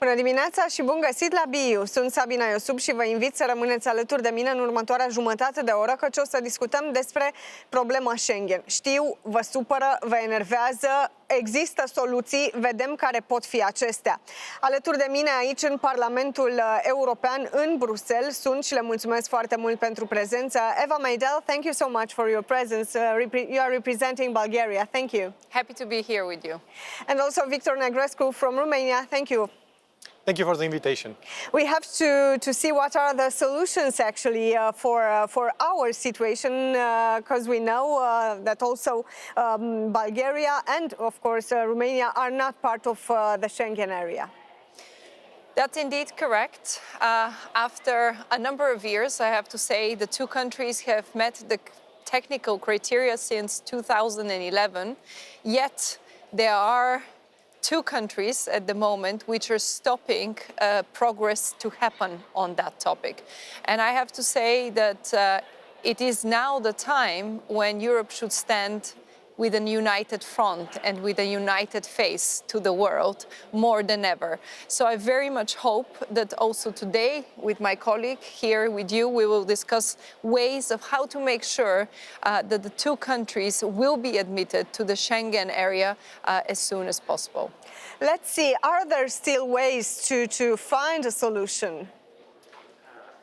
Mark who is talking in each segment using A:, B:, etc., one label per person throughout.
A: Bună dimineața și bun găsit la BU! Sunt Sabina Iosub și vă invit să rămâneți alături de mine în următoarea jumătate de oră, căci o să discutăm despre problema Schengen. Știu, vă supără, vă enervează, există soluții, vedem care pot fi acestea. Alături de mine aici în Parlamentul European, în Bruxelles, sunt și le mulțumesc foarte mult pentru prezență. Eva Meidel, thank you so much for your presence. You are representing Bulgaria. Thank you.
B: Happy to be here with you.
A: And also Victor Negrescu from Romania. Thank you.
C: Thank you for the invitation.
A: We have to see what are the solutions actually for our situation, because we know that also Bulgaria and of course Romania are not part of the Schengen area.
B: That's indeed correct. After a number of years, I have to say, the two countries have met the technical criteria since 2011, yet there are two countries at the moment which are stopping progress to happen on that topic. And I have to say that it is now the time when Europe should stand with a united front and with a united face to the world more than ever. So I very much hope that also today, with my colleague here with you, we will discuss ways of how to make sure that the two countries will be admitted to the Schengen area as soon as possible.
A: Let's see, are there still ways to find a solution?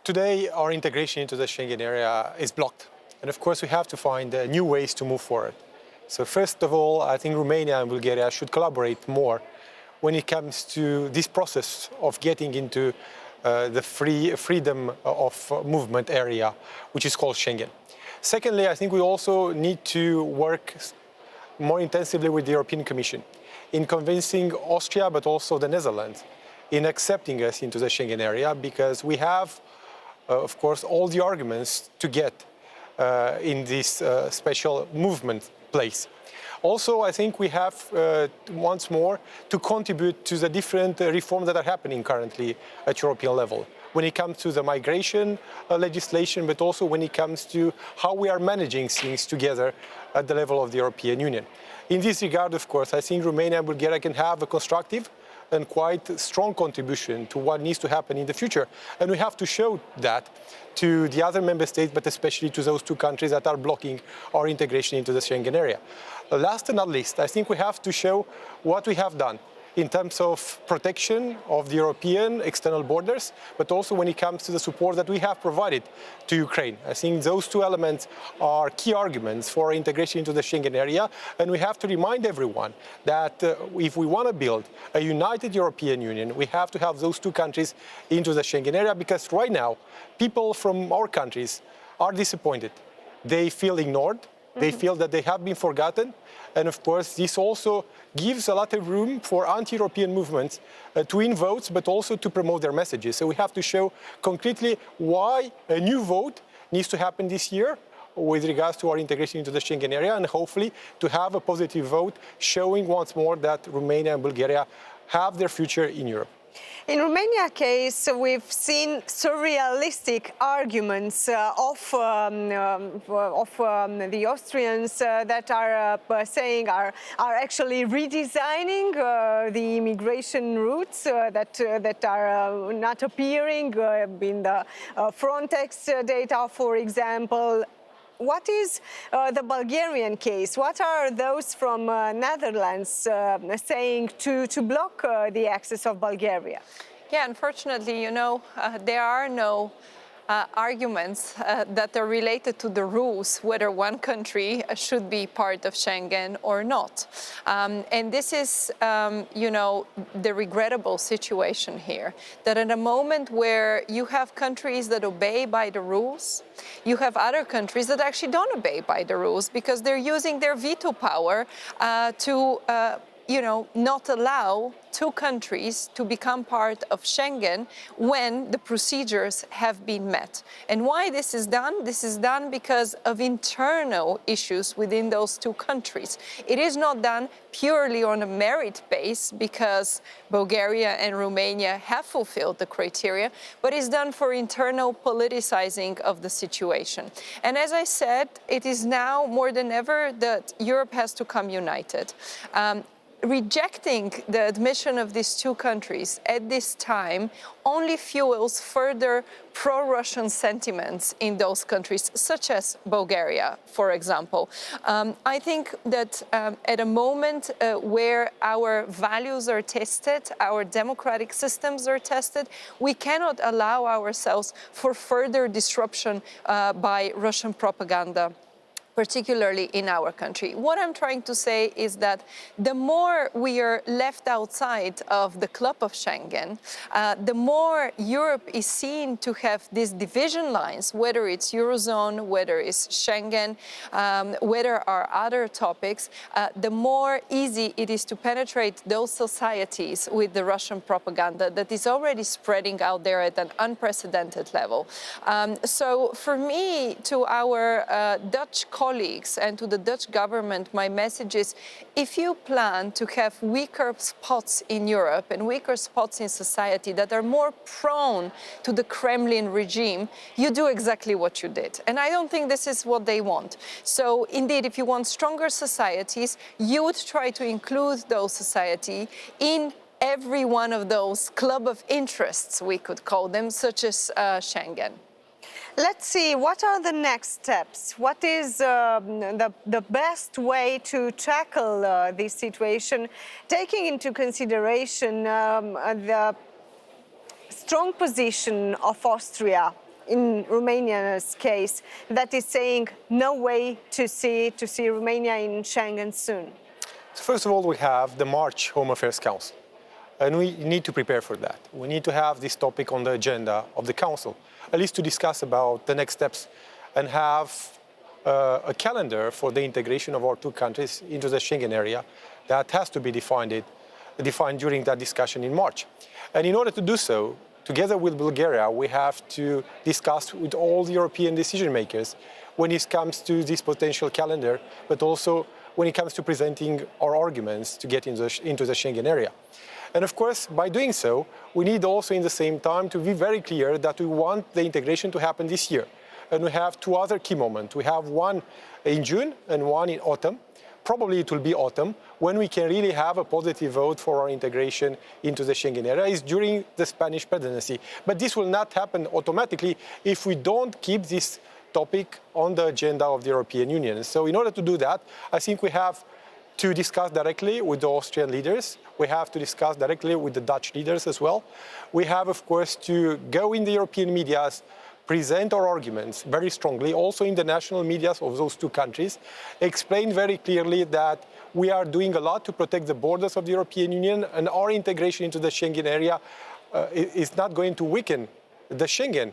C: Today, our integration into the Schengen area is blocked. And of course, we have to find new ways to move forward. So first of all, I think Romania and Bulgaria should collaborate more when it comes to this process of getting into the freedom of movement area, which is called Schengen. Secondly, I think we also need to work more intensively with the European Commission in convincing Austria, but also the Netherlands, in accepting us into the Schengen area, because we have, of course, all the arguments to get in this special movement place. Also, I think we have, once more, to contribute to the different reforms that are happening currently at European level, when it comes to the migration legislation, but also when it comes to how we are managing things together at the level of the European Union. In this regard, of course, I think Romania and Bulgaria can have a constructive and quite strong contribution to what needs to happen in the future. And we have to show that to the other member states, but especially to those two countries that are blocking our integration into the Schengen area. Last and not least, I think we have to show what we have done in terms of protection of the European external borders, but also when it comes to the support that we have provided to Ukraine. I think those two elements are key arguments for integration into the Schengen area, and we have to remind everyone that if we want to build a united European Union, we have to have those two countries into the Schengen area, because right now, people from our countries are disappointed. They feel ignored. They feel that they have been forgotten. And of course, this also gives a lot of room for anti-European movements to win votes, but also to promote their messages. So we have to show concretely why a new vote needs to happen this year with regards to our integration into the Schengen area, and hopefully to have a positive vote showing once more that Romania and Bulgaria have their future in Europe.
A: In Romania's case, we've seen surrealistic arguments of the Austrians that are saying are actually redesigning the immigration routes that are not appearing in the Frontex data, for example. What is the Bulgarian case? What are those from Netherlands saying to block the access of Bulgaria?
B: Yeah, unfortunately, you know, there are no arguments that are related to the rules, whether one country should be part of Schengen or not. And this is, you know, the regrettable situation here, that at a moment where you have countries that obey by the rules, you have other countries that actually don't obey by the rules because they're using their veto power to you know, not allow two countries to become part of Schengen when the procedures have been met. And why this is done? This is done because of internal issues within those two countries. It is not done purely on a merit base because Bulgaria and Romania have fulfilled the criteria, but is done for internal politicizing of the situation. And as I said, it is now more than ever that Europe has to come united. rejecting the admission of these two countries at this time only fuels further pro-Russian sentiments in those countries, such as Bulgaria, for example. I think that at a moment where our values are tested, our democratic systems are tested, we cannot allow ourselves for further disruption by Russian propaganda, particularly in our country. What I'm trying to say is that the more we are left outside of the club of Schengen, the more Europe is seen to have these division lines, whether it's Eurozone, whether it's Schengen, whether are other topics, the more easy it is to penetrate those societies with the Russian propaganda that is already spreading out there at an unprecedented level. So for me, to our Dutch colleagues and to the Dutch government, my message is, if you plan to have weaker spots in Europe and weaker spots in society that are more prone to the Kremlin regime, you do exactly what you did. And I don't think this is what they want. So indeed, if you want stronger societies, you would try to include those societies in every one of those club of interests, we could call them, such as Schengen.
A: Let's see, what are the next steps? What is the best way to tackle this situation, taking into consideration the strong position of Austria in Romania's case, that is saying no way to see Romania in Schengen soon?
C: So first of all, we have the March Home Affairs Council, and we need to prepare for that. We need to have this topic on the agenda of the Council, at least to discuss about the next steps and have a calendar for the integration of our two countries into the Schengen area that has to be defined during that discussion in March. And in order to do so, together with Bulgaria, we have to discuss with all the European decision makers when it comes to this potential calendar, but also when it comes to presenting our arguments to get into the Schengen area. And of course, by doing so, we need also in the same time to be very clear that we want the integration to happen this year. And we have two other key moments. We have one in June and one in autumn. Probably it will be autumn, when we can really have a positive vote for our integration into the Schengen area, is during the Spanish presidency. But this will not happen automatically if we don't keep this topic on the agenda of the European Union. So in order to do that, I think we have to discuss directly with the Austrian leaders. We have to discuss directly with the Dutch leaders as well. We have, of course, to go in the European media, present our arguments very strongly, also in the national media of those two countries, explain very clearly that we are doing a lot to protect the borders of the European Union, and our integration into the Schengen area is not going to weaken the Schengen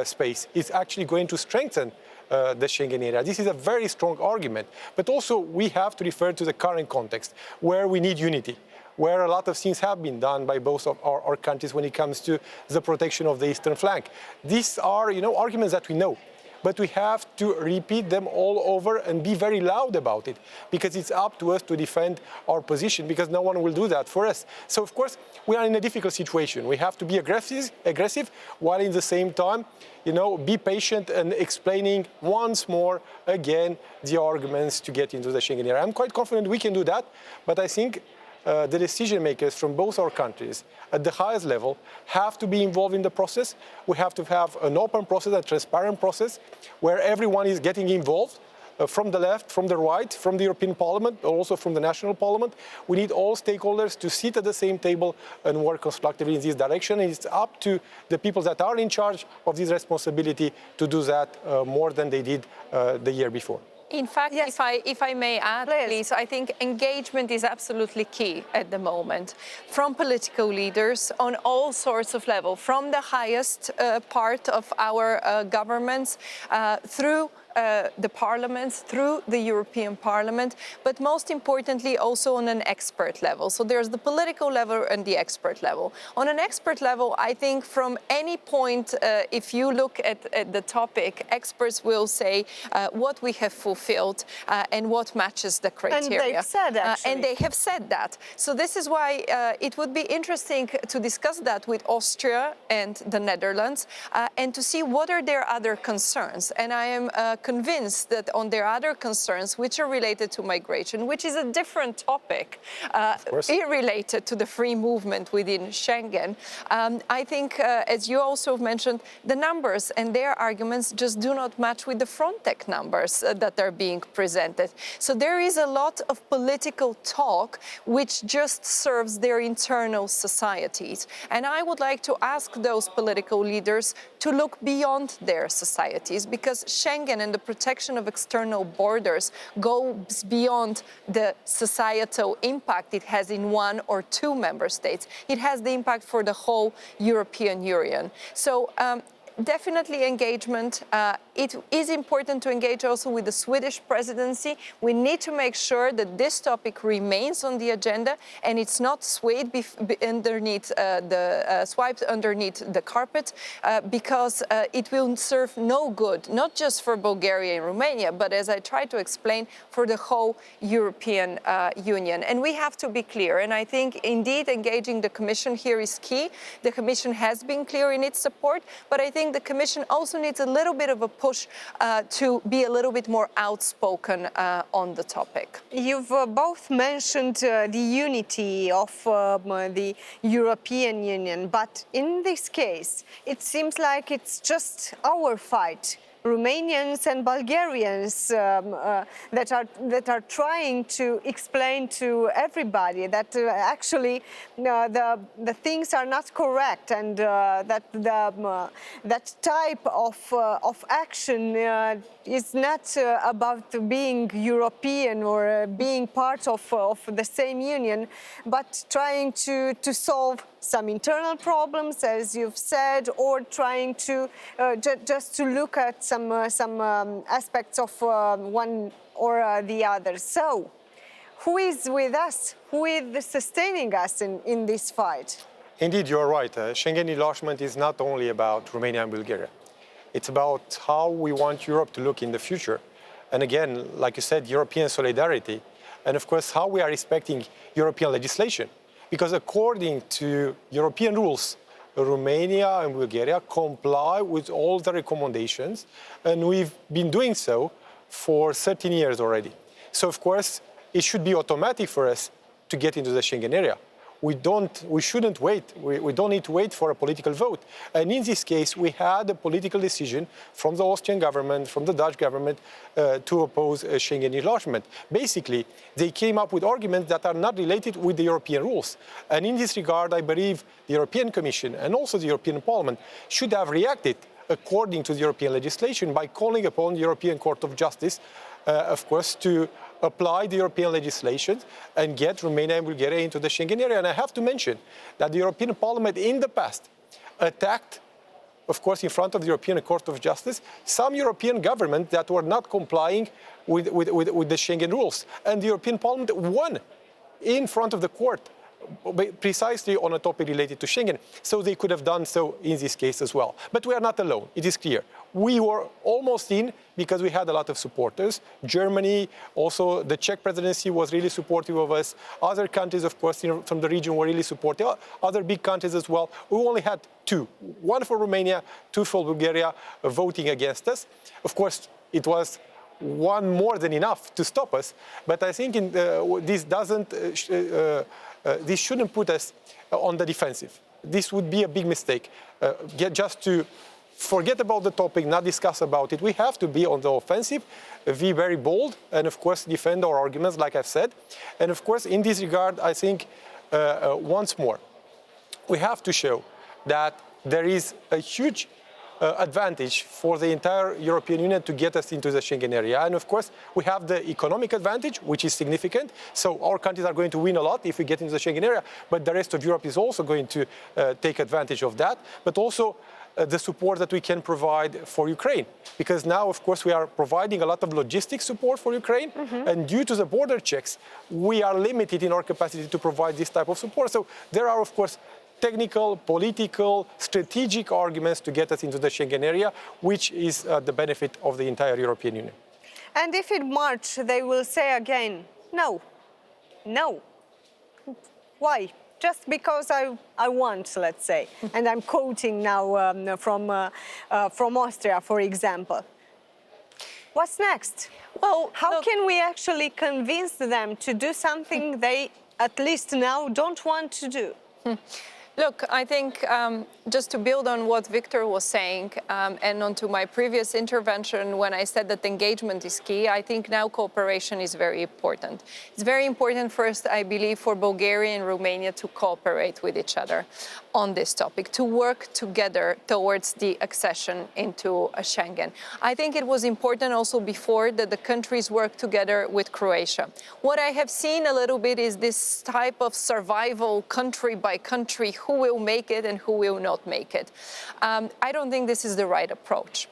C: space. It's actually going to strengthen the Schengen area. This is a very strong argument. But also we have to refer to the current context where we need unity, where a lot of things have been done by both of our countries when it comes to the protection of the eastern flank. These are, arguments that we know, but we have to repeat them all over and be very loud about it, because it's up to us to defend our position, because no one will do that for us. So of course, we are in a difficult situation. We have to be aggressive, while in the same time, be patient and explaining once more again the arguments to get into the Schengen area. I'm quite confident we can do that, but I think the decision makers from both our countries at the highest level have to be involved in the process. We have to have an open process, a transparent process, where everyone is getting involved, from the left, from the right, from the European Parliament, but also from the national parliament. We need all stakeholders to sit at the same table and work constructively in this direction. And it's up to the people that are in charge of this responsibility to do that more than they did the year before.
B: In fact, yes. if I may add, please, I think engagement is absolutely key at the moment from political leaders on all sorts of levels, from the highest part of our governments through the parliaments, through the European Parliament, but most importantly also on an expert level. So there's the political level and the expert level. On an expert level, I think from any point, if you look at the topic, experts will say what we have fulfilled and what matches the criteria.
A: And they've said, actually.
B: And they have said that. So this is why it would be interesting to discuss that with Austria and the Netherlands and to see what are their other concerns. And I am convinced that on their other concerns, which are related to migration, which is a different topic, irrelated to the free movement within Schengen, I think, as you also mentioned, the numbers and their arguments just do not match with the Frontex numbers that are being presented. So there is a lot of political talk which just serves their internal societies. And I would like to ask those political leaders to look beyond their societies, because Schengen and the protection of external borders goes beyond the societal impact it has in one or two member states. It has the impact for the whole European Union. So definitely engagement. It is important to engage also with the Swedish presidency. We need to make sure that this topic remains on the agenda and it's not swayed underneath swiped underneath the carpet, because it will serve no good, not just for Bulgaria and Romania, but as I tried to explain, for the whole European Union. And we have to be clear. And I think indeed engaging the Commission here is key. The Commission has been clear in its support, but I think the Commission also needs a little bit of a push to be a little bit more outspoken on the topic.
A: You've both mentioned the unity of the European Union, but in this case, it seems like it's just our fight. Romanians and Bulgarians that are trying to explain to everybody that actually the things are not correct, and that type of action is not about being European or being part of the same union, but trying to solve some internal problems, as you've said, or trying to just to look at some aspects of one or the other. So, who is with us? Who is sustaining us in this fight?
C: Indeed, you're right. Schengen enlargement is not only about Romania and Bulgaria. It's about how we want Europe to look in the future. And again, like you said, European solidarity. And of course, how we are respecting European legislation. Because according to European rules, Romania and Bulgaria comply with all the recommendations, and we've been doing so for 13 years already. So of course, it should be automatic for us to get into the Schengen area. We shouldn't wait. We don't need to wait for a political vote. And in this case, we had a political decision from the Austrian government, from the Dutch government, to oppose Schengen enlargement. Basically, they came up with arguments that are not related with the European rules. And in this regard, I believe the European Commission and also the European Parliament should have reacted according to the European legislation by calling upon the European Court of Justice, of course, to apply the European legislation and get Romania and Bulgaria into the Schengen area. And I have to mention that the European Parliament in the past attacked, of course, in front of the European Court of Justice, some European governments that were not complying with the Schengen rules. And the European Parliament won in front of the court, precisely on a topic related to Schengen. So they could have done so in this case as well. But we are not alone, it is clear. We were almost in because we had a lot of supporters. Germany, also the Czech presidency was really supportive of us. Other countries, of course, from the region were really supportive. Other big countries as well. We only had two, one for Romania, two for Bulgaria, voting against us. Of course, it was one more than enough to stop us. But I think this shouldn't put us on the defensive. This would be a big mistake. Just to forget about the topic, not discuss about it. We have to be on the offensive, be very bold, and of course defend our arguments, like I've said. And of course, in this regard, I think, once more, we have to show that there is a huge advantage for the entire European Union to get us into the Schengen area. And of course, we have the economic advantage, which is significant. So our countries are going to win a lot if we get into the Schengen area, but the rest of Europe is also going to take advantage of that. But also the support that we can provide for Ukraine. Because now, of course, we are providing a lot of logistics support for Ukraine. Mm-hmm. And due to the border checks, we are limited in our capacity to provide this type of support. So there are, of course, technical, political, strategic arguments to get us into the Schengen area, which is the benefit of the entire European Union.
A: And if in March they will say again, no, no. Why? Just because I want, let's say. And I'm quoting now from Austria, for example. What's next?
B: Well,
A: How
B: look,
A: can we actually convince them to do something they, at least now, don't want to do?
B: Look, I think just to build on what Victor was saying and onto my previous intervention when I said that engagement is key, I think now cooperation is very important. It's very important first, I believe, for Bulgaria and Romania to cooperate with each other on this topic, to work together towards the accession into Schengen. I think it was important also before that the countries work together with Croatia. What I have seen a little bit is this type of survival country by country, who will make it and who will not make it. I don't think this is the right approach.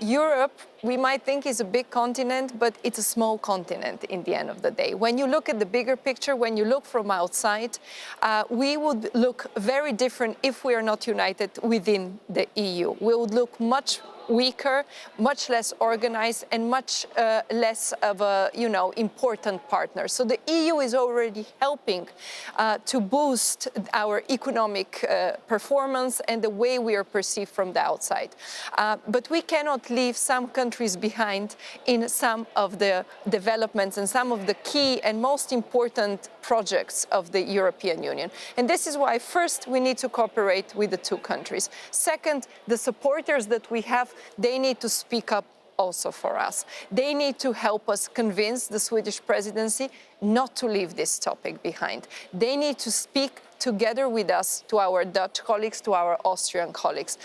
B: Europe, we might think, is a big continent, but it's a small continent in the end of the day. When you look at the bigger picture, when you look from outside, we would look very different if we are not united within the EU. We would look much weaker, much less organized, and much less of a, important partner. So the EU is already helping to boost our economic performance and the way we are perceived from the outside. But we cannot leave some countries behind in some of the developments and some of the key and most important projects of the European Union. And this is why, first, we need to cooperate with the two countries. Second, the supporters that we have, they need to speak up also for us. They need to help us convince the Swedish presidency not to leave this topic behind. They need to speak together with us, to our Dutch colleagues, to our Austrian colleagues.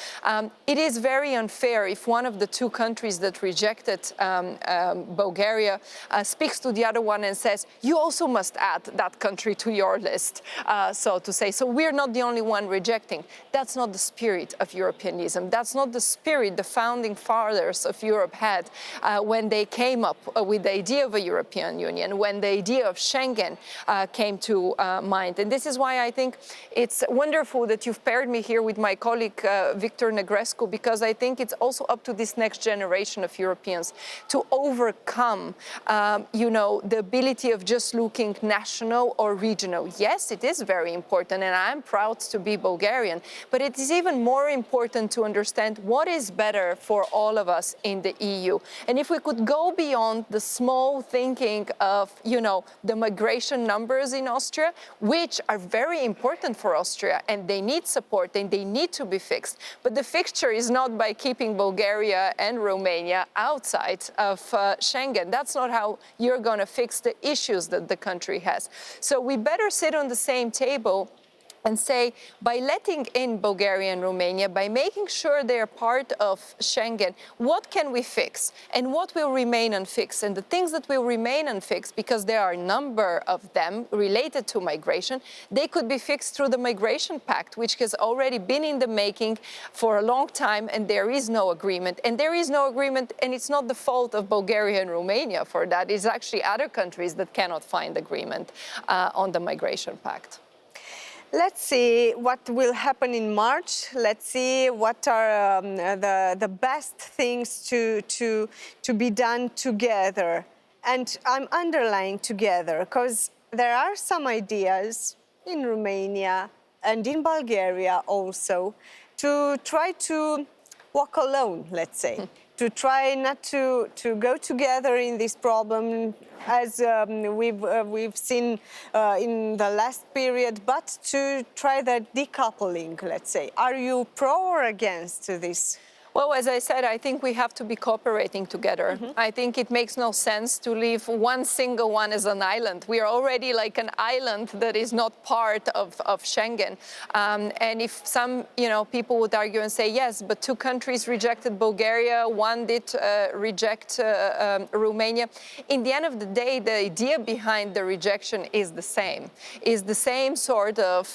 B: It is very unfair if one of the two countries that rejected Bulgaria speaks to the other one and says, you also must add that country to your list, so to say. So we're not the only one rejecting. That's not the spirit of Europeanism. That's not the spirit the founding fathers of Europe had when they came up with the idea of a European Union, when the idea of Schengen came to mind. And this is why I think it's wonderful that you've paired me here with my colleague Victor Negrescu, because I think it's also up to this next generation of Europeans to overcome, the ability of just looking national or regional. Yes, it is very important, and I'm proud to be Bulgarian, but it is even more important to understand what is better for all of us in the EU. And if we could go beyond the small thinking of, the migration numbers in Austria, which are very important for Austria, and they need support and they need to be fixed. But the fixture is not by keeping Bulgaria and Romania outside of Schengen. That's not how you're going to fix the issues that the country has. So we better sit on the same table and say, by letting in Bulgaria and Romania, by making sure they're part of Schengen, what can we fix and what will remain unfixed? And the things that will remain unfixed, because there are a number of them related to migration, they could be fixed through the Migration Pact, which has already been in the making for a long time, and there is no agreement. And there is no agreement, and it's not the fault of Bulgaria and Romania for that. It's actually other countries that cannot find agreement on the Migration Pact.
A: Let's see what will happen in March. Let's see what are the best things to be done together. And I'm underlining together because there are some ideas in Romania and in Bulgaria also to try to walk alone, let's say. To try not to go together in this problem as we've seen in the last period, but to try the decoupling, let's say. Are you pro or against this?
B: Well, as I said, I think we have to be cooperating together. I think it makes no sense to leave one single one as an island. We are already like an island that is not part of Schengen. And if some, people would argue and say, yes, but two countries rejected Bulgaria, one did reject Romania. In the end of the day, the idea behind the rejection is the same sort of,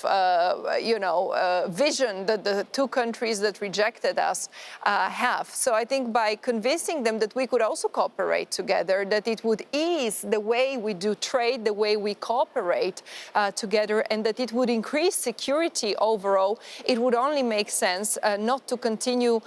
B: vision that the two countries that rejected us have. So I think by convincing them that we could also cooperate together, that it would ease the way we do trade, the way we cooperate together, and that it would increase security overall, it would only make sense not to continue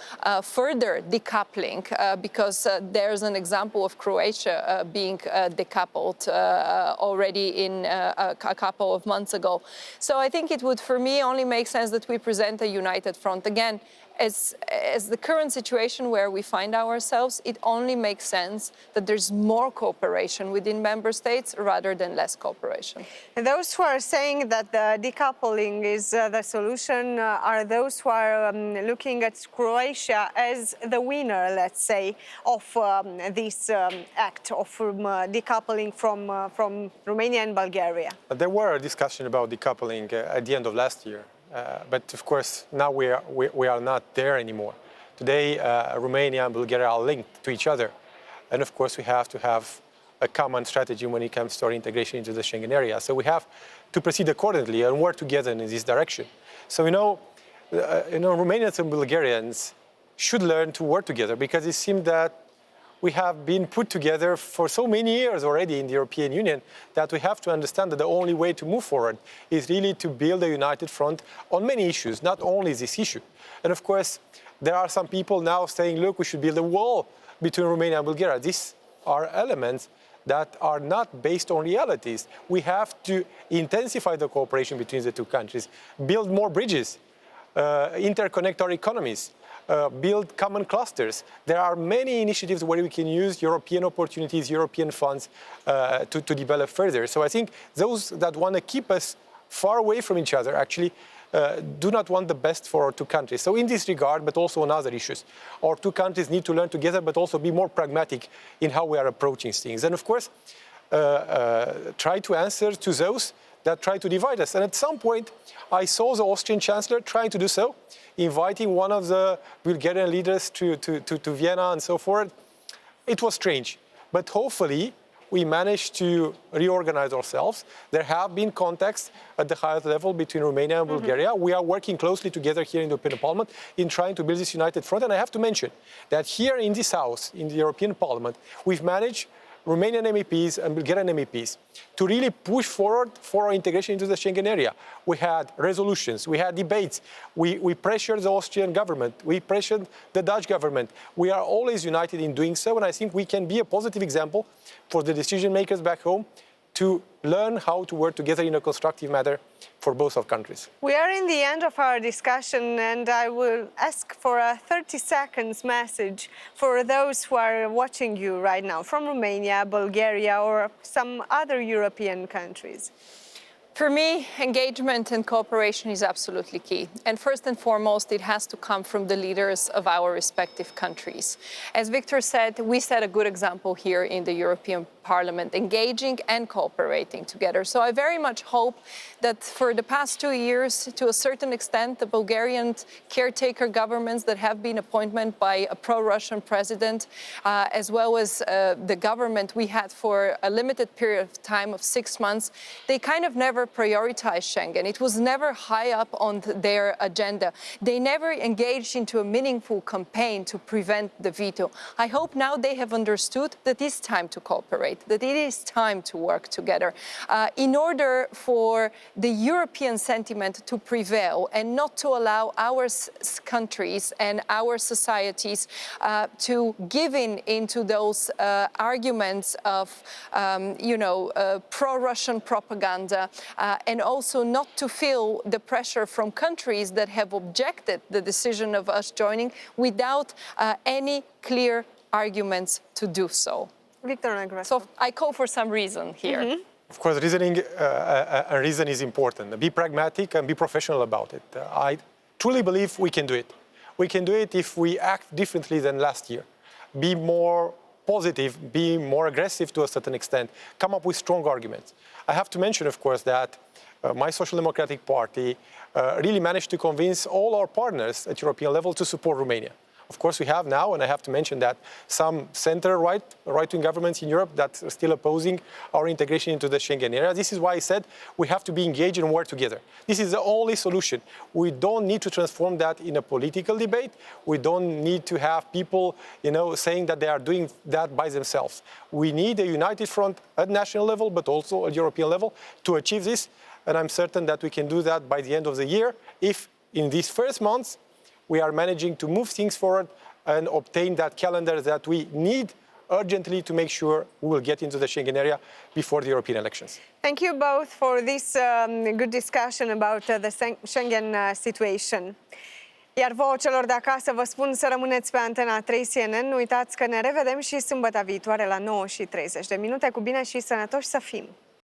B: further decoupling, because there's an example of Croatia being decoupled already in a couple of months ago. So I think it would, for me, only make sense that we present a united front. Again, as the current situation where we find ourselves, it only makes sense that there's more cooperation within member states rather than less cooperation.
A: And those who are saying that the decoupling is the solution are those who are looking at Croatia as the winner, let's say, of this act of decoupling from Romania and Bulgaria.
C: There were a discussion about decoupling at the end of last year. But of course, now we are not there anymore. Today, Romania and Bulgaria are linked to each other. And of course, we have to have a common strategy when it comes to our integration into the Schengen area. So we have to proceed accordingly and work together in this direction. So, Romanians and Bulgarians should learn to work together, because it seems that we have been put together for so many years already in the European Union that we have to understand that the only way to move forward is really to build a united front on many issues, not only this issue. And of course, there are some people now saying, look, we should build a wall between Romania and Bulgaria. These are elements that are not based on realities. We have to intensify the cooperation between the two countries, build more bridges, interconnect our economies, build common clusters. There are many initiatives where we can use European opportunities, European funds to develop further. So I think those that want to keep us far away from each other actually do not want the best for our two countries. So in this regard, but also on other issues, our two countries need to learn together, but also be more pragmatic in how we are approaching things. And of course, try to answer to those that try to divide us. And at some point, I saw the Austrian Chancellor trying to do so, inviting one of the Bulgarian leaders to Vienna and so forth. It was strange, but hopefully we managed to reorganize ourselves. There have been contacts at the highest level between Romania and Bulgaria. We are working closely together here in the European Parliament in trying to build this united front. And I have to mention that here in this House, in the European Parliament, we've managed Romanian MEPs and Bulgarian MEPs to really push forward for our integration into the Schengen area. We had resolutions, we had debates, we pressured the Austrian government, we pressured the Dutch government. We are always united in doing so, and I think we can be a positive example for the decision makers back home to learn how to work together in a constructive manner for both of countries.
A: We are in the end of our discussion, and I will ask for a 30 seconds message for those who are watching you right now from Romania, Bulgaria, or some other European countries.
B: For me, engagement and cooperation is absolutely key. And first and foremost, it has to come from the leaders of our respective countries. As Victor said, we set a good example here in the European Parliament, engaging and cooperating together. So I very much hope that for the past 2 years, to a certain extent, the Bulgarian caretaker governments that have been appointed by a pro-Russian president, as well as the government we had for a limited period of time of 6 months, they kind of never prioritized Schengen. It was never high up on their agenda. They never engaged into a meaningful campaign to prevent the veto. I hope now they have understood that it's time to cooperate, that it is time to work together in order for the European sentiment to prevail and not to allow our countries and our societies to give in into those arguments of, pro-Russian propaganda, and also not to feel the pressure from countries that have objected the decision of us joining without any clear arguments to do so.
A: Victor Negrescu.
B: So I call for some reason here.
C: Of course, reason is important. Be pragmatic and be professional about it. I truly believe we can do it. We can do it if we act differently than last year. Be more positive, be more aggressive to a certain extent, come up with strong arguments. I have to mention, of course, that my Social Democratic Party really managed to convince all our partners at European level to support Romania. Of course, we have now, and I have to mention that, some right-wing governments in Europe that are still opposing our integration into the Schengen area. This is why I said we have to be engaged and work together. This is the only solution. We don't need to transform that in a political debate. We don't need to have people, saying that they are doing that by themselves. We need a united front at national level, but also at European level to achieve this. And I'm certain that we can do that by the end of the year if, in these first months, we are managing to move things forward and obtain that calendar that we need urgently to make sure we will get into the Schengen area before the European elections.
A: Thank you both for this good discussion about the Schengen situation. Iar vouă celor de acasă vă spun să rămâneți pe Antena 3 CNN. Nu uitați că ne revedem și sâmbătă viitoare la 9:30. Cu bine și sănătoși să fim!